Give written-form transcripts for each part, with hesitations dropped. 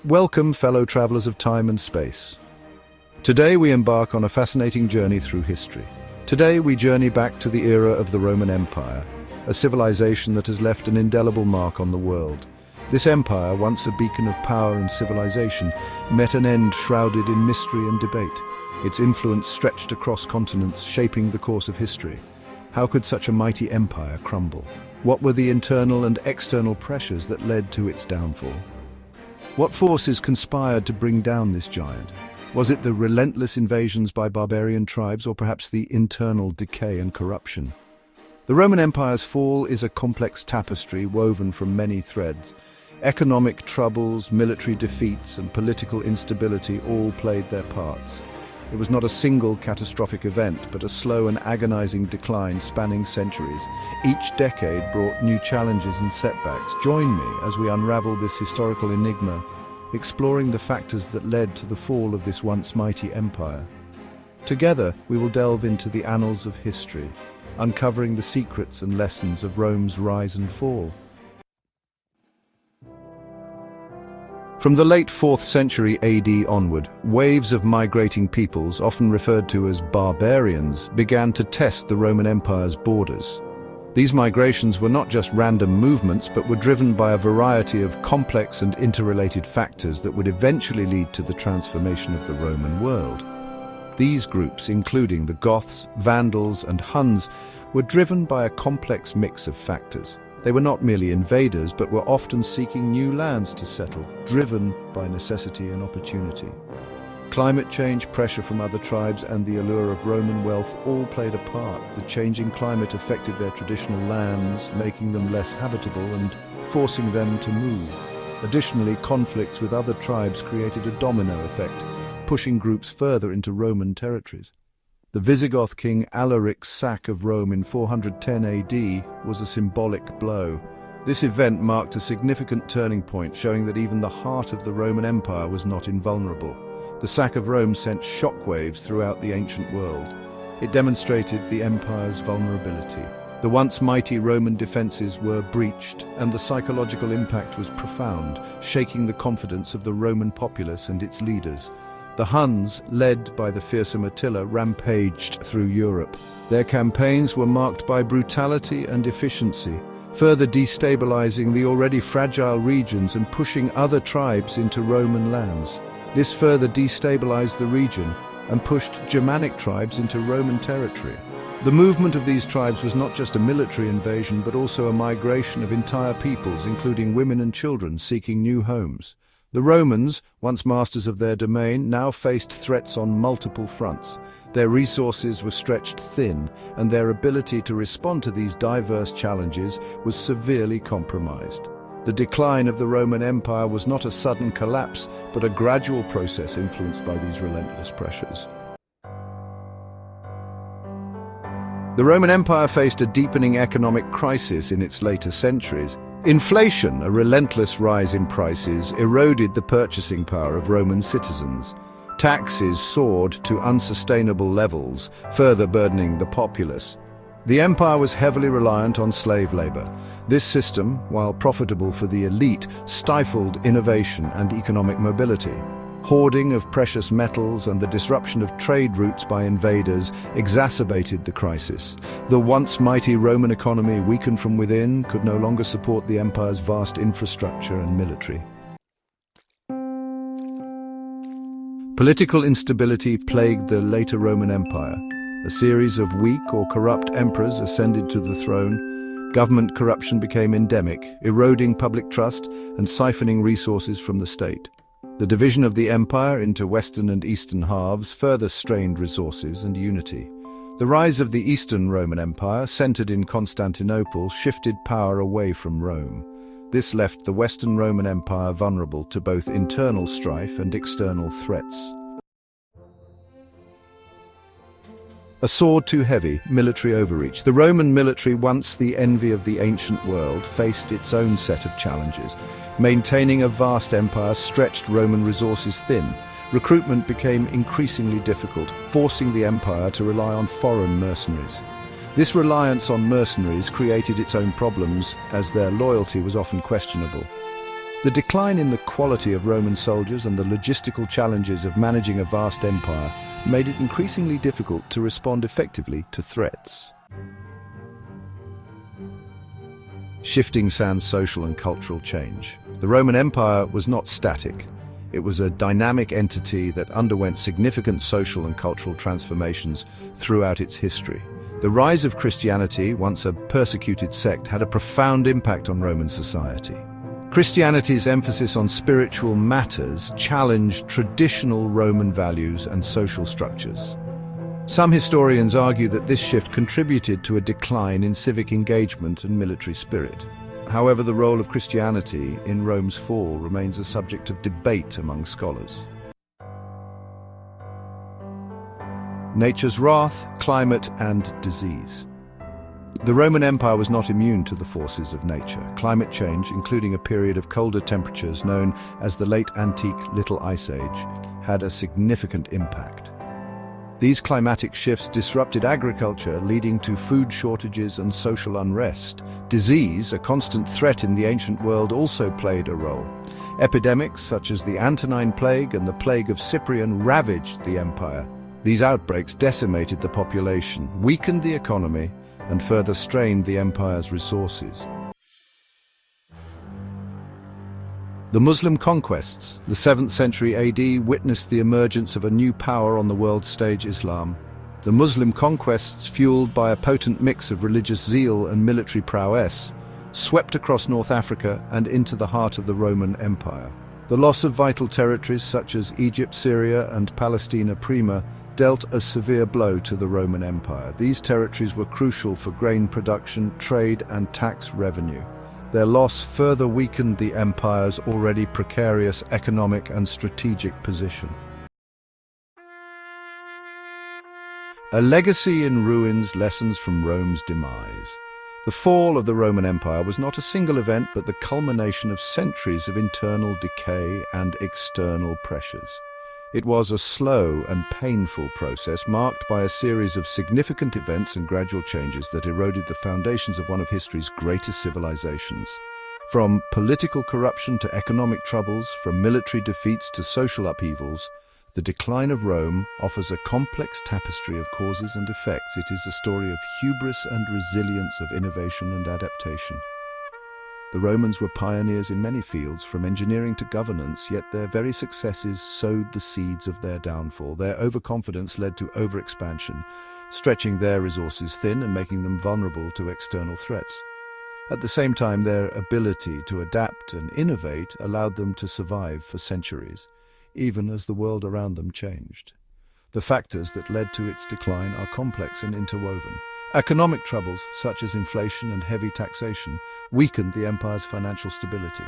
Welcome, fellow travelers of time and space. Today we embark on a fascinating journey through history. Today we journey back to the era of the Roman Empire, a civilization that has left an indelible mark on the world. This empire, once a beacon of power and civilization, met an end shrouded in mystery and debate. Its influence stretched across continents, shaping the course of history. How could such a mighty empire crumble? What were the internal and external pressures that led to its downfall? What forces conspired to bring down this giant? Was it the relentless invasions by barbarian tribes, or perhaps the internal decay and corruption? The Roman Empire's fall is a complex tapestry woven from many threads. Economic troubles, military defeats, and political instability all played their parts. It was not a single catastrophic event, but a slow and agonizing decline spanning centuries. Each decade brought new challenges and setbacks. Join me as we unravel this historical enigma, exploring the factors that led to the fall of this once mighty empire. Together, we will delve into the annals of history, uncovering the secrets and lessons of Rome's rise and fall. From the late 4th century AD onward, waves of migrating peoples, often referred to as barbarians, began to test the Roman Empire's borders. These migrations were not just random movements, but were driven by a variety of complex and interrelated factors that would eventually lead to the transformation of the Roman world. These groups, including the Goths, Vandals, and Huns, were driven by a complex mix of factors. They were not merely invaders, but were often seeking new lands to settle, driven by necessity and opportunity. Climate change, pressure from other tribes, and the allure of Roman wealth all played a part. The changing climate affected their traditional lands, making them less habitable and forcing them to move. Additionally, conflicts with other tribes created a domino effect, pushing groups further into Roman territories. The Visigoth king Alaric's sack of Rome in 410 AD was a symbolic blow. This event marked a significant turning point, showing that even the heart of the Roman Empire was not invulnerable. The sack of Rome sent shockwaves throughout the ancient world. It demonstrated the empire's vulnerability. The once mighty Roman defenses were breached, and the psychological impact was profound, shaking the confidence of the Roman populace and its leaders. The Huns, led by the fearsome Attila, rampaged through Europe. Their campaigns were marked by brutality and efficiency, further destabilizing the already fragile regions and pushing other tribes into Roman lands. This further destabilized the region and pushed Germanic tribes into Roman territory. The movement of these tribes was not just a military invasion, but also a migration of entire peoples, including women and children, seeking new homes. The Romans, once masters of their domain, now faced threats on multiple fronts. Their resources were stretched thin, and their ability to respond to these diverse challenges was severely compromised. The decline of the Roman Empire was not a sudden collapse, but a gradual process influenced by these relentless pressures. The Roman Empire faced a deepening economic crisis in its later centuries. Inflation, a relentless rise in prices, eroded the purchasing power of Roman citizens. Taxes soared to unsustainable levels, further burdening the populace. The empire was heavily reliant on slave labor. This system, while profitable for the elite, stifled innovation and economic mobility. Hoarding of precious metals and the disruption of trade routes by invaders exacerbated the crisis. The once mighty Roman economy, weakened from within, could no longer support the empire's vast infrastructure and military. Political instability plagued the later Roman Empire. A series of weak or corrupt emperors ascended to the throne. Government corruption became endemic, eroding public trust and siphoning resources from the state. The division of the empire into western and eastern halves further strained resources and unity. The rise of the Eastern Roman Empire, centered in Constantinople, shifted power away from Rome. This left the Western Roman Empire vulnerable to both internal strife and external threats. A sword too heavy, military overreach. The Roman military, once the envy of the ancient world, faced its own set of challenges. Maintaining a vast empire stretched Roman resources thin. Recruitment became increasingly difficult, forcing the empire to rely on foreign mercenaries. This reliance on mercenaries created its own problems, as their loyalty was often questionable. The decline in the quality of Roman soldiers and the logistical challenges of managing a vast empire made it increasingly difficult to respond effectively to threats. Shifting sans social and cultural change. The Roman Empire was not static. It was a dynamic entity that underwent significant social and cultural transformations throughout its history. The rise of Christianity, once a persecuted sect, had a profound impact on Roman society. Christianity's emphasis on spiritual matters challenged traditional Roman values and social structures. Some historians argue that this shift contributed to a decline in civic engagement and military spirit. However, the role of Christianity in Rome's fall remains a subject of debate among scholars. Nature's wrath, climate, and disease. The Roman Empire was not immune to the forces of nature. Climate change, including a period of colder temperatures known as the Late Antique Little Ice Age, had a significant impact. These climatic shifts disrupted agriculture, leading to food shortages and social unrest. Disease, a constant threat in the ancient world, also played a role. Epidemics such as the Antonine Plague and the Plague of Cyprian ravaged the empire. These outbreaks decimated the population, weakened the economy, and further strained the empire's resources. The Muslim conquests, the 7th century AD, witnessed the emergence of a new power on the world stage: Islam. The Muslim conquests, fueled by a potent mix of religious zeal and military prowess, swept across North Africa and into the heart of the Roman Empire. The loss of vital territories such as Egypt, Syria, and Palestina Prima dealt a severe blow to the Roman Empire. These territories were crucial for grain production, trade, and tax revenue. Their loss further weakened the empire's already precarious economic and strategic position. A legacy in ruins, lessons from Rome's demise. The fall of the Roman Empire was not a single event, but the culmination of centuries of internal decay and external pressures. It was a slow and painful process marked by a series of significant events and gradual changes that eroded the foundations of one of history's greatest civilizations. From political corruption to economic troubles, from military defeats to social upheavals, the decline of Rome offers a complex tapestry of causes and effects. It is a story of hubris and resilience, of innovation and adaptation. The Romans were pioneers in many fields, from engineering to governance, yet their very successes sowed the seeds of their downfall. Their overconfidence led to overexpansion, stretching their resources thin and making them vulnerable to external threats. At the same time, their ability to adapt and innovate allowed them to survive for centuries, even as the world around them changed. The factors that led to its decline are complex and interwoven. Economic troubles, such as inflation and heavy taxation, weakened the empire's financial stability.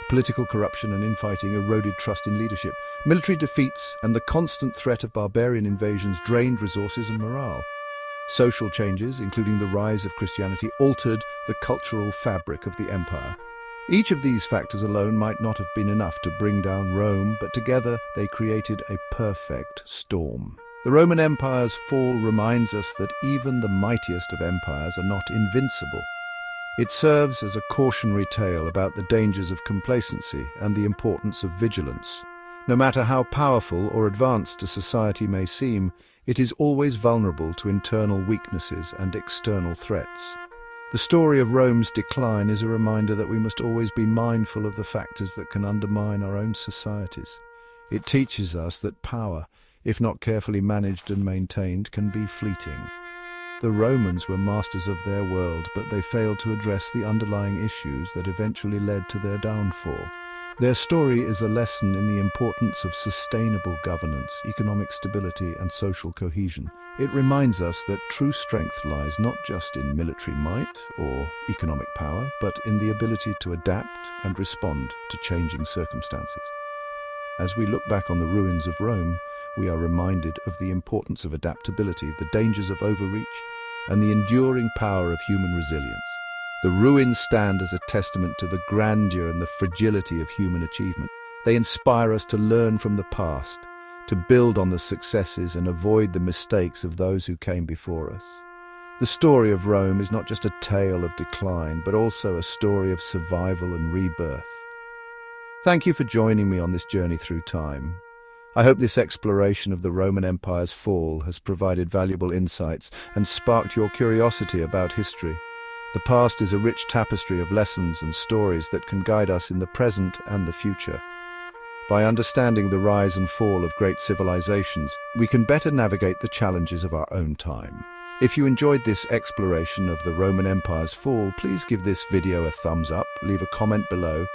Political corruption and infighting eroded trust in leadership. Military defeats and the constant threat of barbarian invasions drained resources and morale. Social changes, including the rise of Christianity, altered the cultural fabric of the empire. Each of these factors alone might not have been enough to bring down Rome, but together they created a perfect storm. The Roman Empire's fall reminds us that even the mightiest of empires are not invincible. It serves as a cautionary tale about the dangers of complacency and the importance of vigilance. No matter how powerful or advanced a society may seem, it is always vulnerable to internal weaknesses and external threats. The story of Rome's decline is a reminder that we must always be mindful of the factors that can undermine our own societies. It teaches us that power, if not carefully managed and maintained, can be fleeting. The Romans were masters of their world, but they failed to address the underlying issues that eventually led to their downfall. Their story is a lesson in the importance of sustainable governance, economic stability, and social cohesion. It reminds us that true strength lies not just in military might or economic power, but in the ability to adapt and respond to changing circumstances. As we look back on the ruins of Rome, we are reminded of the importance of adaptability, the dangers of overreach, and the enduring power of human resilience. The ruins stand as a testament to the grandeur and the fragility of human achievement. They inspire us to learn from the past, to build on the successes and avoid the mistakes of those who came before us. The story of Rome is not just a tale of decline, but also a story of survival and rebirth. Thank you for joining me on this journey through time. I hope this exploration of the Roman Empire's fall has provided valuable insights and sparked your curiosity about history. The past is a rich tapestry of lessons and stories that can guide us in the present and the future. By understanding the rise and fall of great civilizations, we can better navigate the challenges of our own time. If you enjoyed this exploration of the Roman Empire's fall, please give this video a thumbs up, leave a comment below,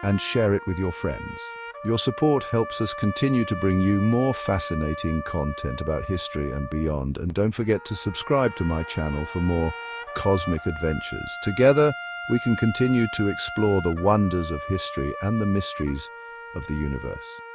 and share it with your friends. Your support helps us continue to bring you more fascinating content about history and beyond. And don't forget to subscribe to my channel for more cosmic adventures. Together, we can continue to explore the wonders of history and the mysteries of the universe.